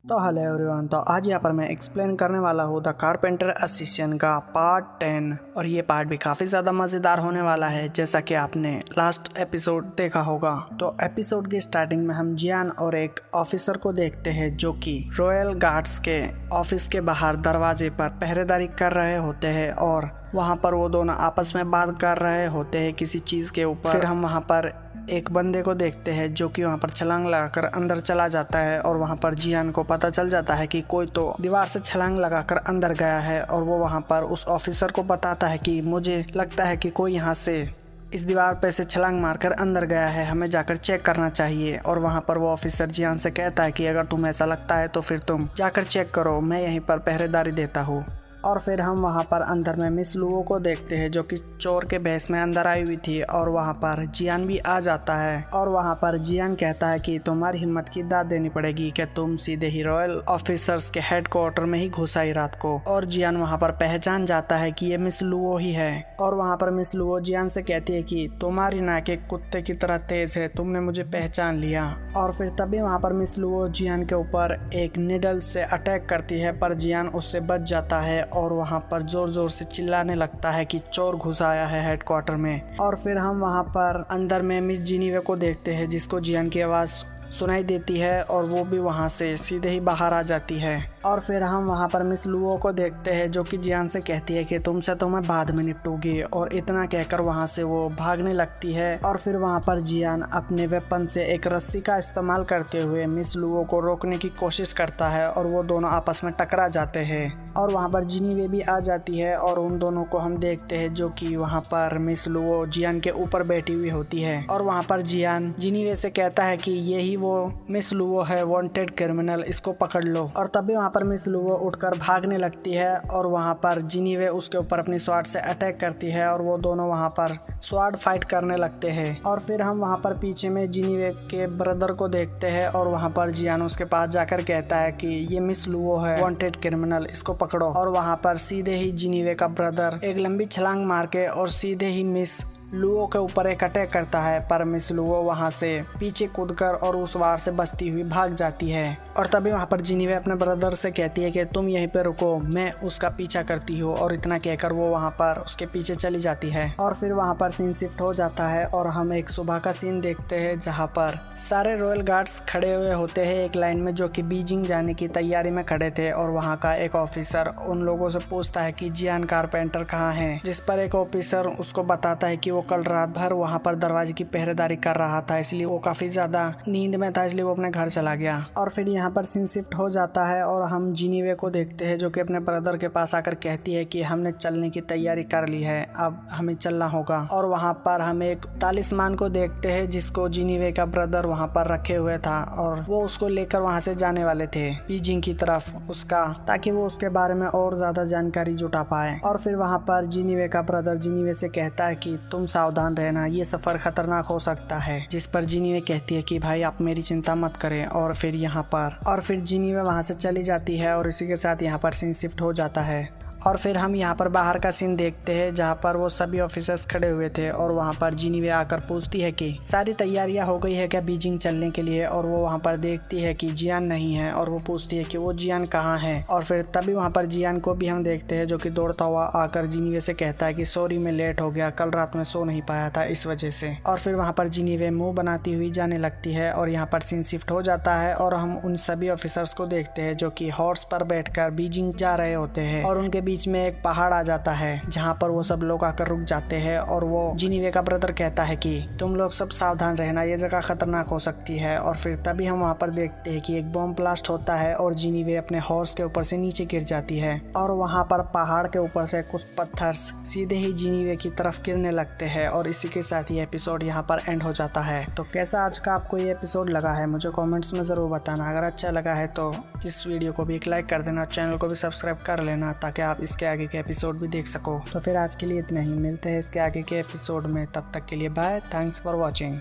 तो hello everyone, तो आज यहाँ पर मैं एक्सप्लेन करने वाला हूँ द कारपेंटर असिस्टेंट का पार्ट 10। और ये पार्ट भी काफ़ी ज़्यादा मज़ेदार होने वाला है, जैसा कि आपने लास्ट एपिसोड देखा होगा। तो एपिसोड की स्टार्टिंग में हम जियान और एक ऑफिसर को देखते हैं जो कि रॉयल गार्ड्स के ऑफिस के बाहर दरवाजे पर पहरेदारी कर रहे होते हैं और वहाँ पर वो दोनों आपस में बात कर रहे होते हैं किसी चीज़ के ऊपर। फिर हम वहाँ पर एक बंदे को देखते हैं जो कि वहाँ पर छलांग लगाकर अंदर चला जाता है और वहाँ पर जियान को पता चल जाता है कि कोई तो दीवार से छलांग लगाकर अंदर गया है। और वो वहाँ पर उस ऑफिसर को बताता है कि मुझे लगता है कि कोई यहाँ से इस दीवार पे से छलांग मारकर अंदर गया है, हमें जाकर चेक करना चाहिए। और वहाँ पर वो ऑफिसर जियान से कहता है कि अगर तुम्हें ऐसा लगता है तो फिर तुम जाकर चेक करो, मैं यहीं पर पहरेदारी देता हूँ। और फिर हम वहाँ पर अंदर में मिस लुओ को देखते हैं जो कि चोर के भेष में अंदर आई हुई थी। और वहाँ पर जियान भी आ जाता है और वहाँ पर जियान कहता है कि तुम्हारी हिम्मत की दाद देनी पड़ेगी कि तुम सीधे ही रॉयल ऑफिसर्स के हेडक्वार्टर में ही घुस आई रात को। और जियान वहाँ पर पहचान जाता है कि ये मिस लुओ ही है। और वहाँ पर मिस लुओ जियान से कहती है कि तुम्हारी नाक एक कुत्ते की तरह तेज है, तुमने मुझे पहचान लिया। और फिर तभी वहाँ पर मिस लुओ जियान के ऊपर एक निडल से अटैक करती है, पर जियान उससे बच जाता है और वहाँ पर जोर जोर से चिल्लाने लगता है कि चोर घुस आया है हेडक्वार्टर में। और फिर हम वहाँ पर अंदर में मिस जिनीवे को देखते हैं जिसको जियान की आवाज़ सुनाई देती है और वो भी वहाँ से सीधे ही बाहर आ जाती है। और फिर हम वहाँ पर मिस लुओ को देखते हैं जो कि जियान से कहती है कि तुमसे तो मैं बाद में निपटूंगी। और इतना कहकर वहाँ से वो भागने लगती है। और फिर वहाँ पर जियान अपने वेपन से एक रस्सी का इस्तेमाल करते हुए मिस लुओ को रोकने की कोशिश करता है और वो दोनों आपस में टकरा जाते हैं। और वहाँ पर जिनीवे भी आ जाती है और उन दोनों को हम देखते हैं जो कि वहाँ पर मिस लुओ जियान के ऊपर बैठी हुई होती है। और वहाँ पर जियान जिनीवे से कहता है कि यही वो मिस लुओ है, वांटेड क्रिमिनल, इसको पकड़ लो। और तभी वहाँ पर मिस लुओ उठकर भागने लगती है और वहाँ पर जिनीवे उसके ऊपर अपनी स्वॉर्ड से अटैक करती है और वो दोनों वहाँ पर स्वॉर्ड फाइट करने लगते हैं। और फिर हम वहाँ पर पीछे में जिनीवे के ब्रदर को देखते हैं और वहाँ पर जियान उसके पास जाकर कहता है कि ये मिस लुओ है, वांटेड क्रिमिनल, इसको पकड़ो। और वहाँ पर सीधे ही जिनीवे का ब्रदर एक लंबी छलांग मार के और सीधे ही मिस लुओ के ऊपर एक अटैक करता है, पर मिस लुओ वहाँ से पीछे कूदकर और उस वार से बचती हुई भाग जाती है। और तभी वहाँ पर जिनीवे अपने ब्रदर से कहती है कि तुम यहीं पे रुको, मैं उसका पीछा करती हूँ। और इतना कहकर वो वहाँ पर उसके पीछे चली जाती है। और फिर वहाँ पर सीन शिफ्ट हो जाता है और हम एक सुबह का सीन देखते हैं जहाँ पर सारे रॉयल गार्ड्स खड़े हुए होते हैं एक लाइन में, जो कि बीजिंग जाने की तैयारी में खड़े थे। और वहाँ का एक ऑफिसर उन लोगों से पूछता है कि जियान कारपेंटर कहाँ है, जिस पर एक ऑफिसर उसको बताता है कि वो कल रात भर वहाँ पर दरवाजे की पहरेदारी कर रहा था, इसलिए वो काफी ज्यादा नींद में था, इसलिए वो अपने घर चला गया। और फिर यहाँ पर सीन शिफ्ट हो जाता है और हम जिनीवे को देखते हैं जो कि अपने ब्रदर के पास आकर कहती है कि हमने चलने की तैयारी कर ली है, अब हमें चलना होगा। और वहाँ पर हम एक तालिस्मान को देखते हैं जिसको जिनीवे का ब्रदर वहाँ पर रखे हुए था और वो उसको लेकर वहाँ से जाने वाले थे बीजिंग की तरफ उसका, ताकि वो उसके बारे में और ज्यादा जानकारी जुटा पाए। और फिर वहाँ पर जिनीवे का ब्रदर जिनीवे से कहता है कि तुम सावधान रहना, ये सफर खतरनाक हो सकता है। जिस पर जिनीवे कहती है कि भाई आप मेरी चिंता मत करें। और फिर यहाँ पर जिनीवे वहाँ से चली जाती है और इसी के साथ यहाँ पर सीन शिफ्ट हो जाता है। और फिर हम यहाँ पर बाहर का सीन देखते हैं जहाँ पर वो सभी ऑफिसर्स खड़े हुए थे और वहाँ पर जिनीवे आकर पूछती है कि सारी तैयारियां हो गई है क्या बीजिंग चलने के लिए। और वो वहाँ पर देखती है कि जियान नहीं है और वो पूछती है कि वो जियान कहाँ है। और फिर तभी वहाँ पर जियान को भी हम देखते हैं जो कि दौड़ता हुआ आकर जिनीवे से कहता है कि सॉरी मैं लेट हो गया, कल रात में सो नहीं पाया था इस वजह से। और फिर वहाँ पर जिनीवे मुँह बनाती हुई जाने लगती है और यहाँ पर सीन शिफ्ट हो जाता है और हम उन सभी ऑफिसर्स को देखते हैं जो कि हॉर्स पर बैठकर बीजिंग जा रहे होते हैं। और उनके बीच में एक पहाड़ आ जाता है जहाँ पर वो सब लोग आकर रुक जाते हैं। और वो जिनीवे का ब्रदर कहता है कि तुम लोग सब सावधान रहना, ये जगह खतरनाक हो सकती है। और फिर तभी हम वहाँ पर देखते हैं कि एक बॉम्ब ब्लास्ट होता है और जिनीवे अपने हॉर्स के ऊपर से नीचे गिर जाती है। और वहाँ पर पहाड़ के ऊपर से कुछ पत्थर सीधे ही जिनीवे की तरफ गिरने लगते हैं। और इसी के साथ ही एपिसोड यहाँ पर एंड हो जाता है। तो कैसा आज का आपको ये एपिसोड लगा है मुझे कॉमेंट्स में जरूर बताना। अगर अच्छा लगा है तो इस वीडियो को भी एक लाइक कर देना, चैनल को भी सब्सक्राइब कर लेना ताकि आप इसके आगे के एपिसोड भी देख सको। तो फिर आज के लिए इतना ही, मिलते हैं इसके आगे के एपिसोड में, तब तक के लिए बाय, थैंक्स फॉर वॉचिंग।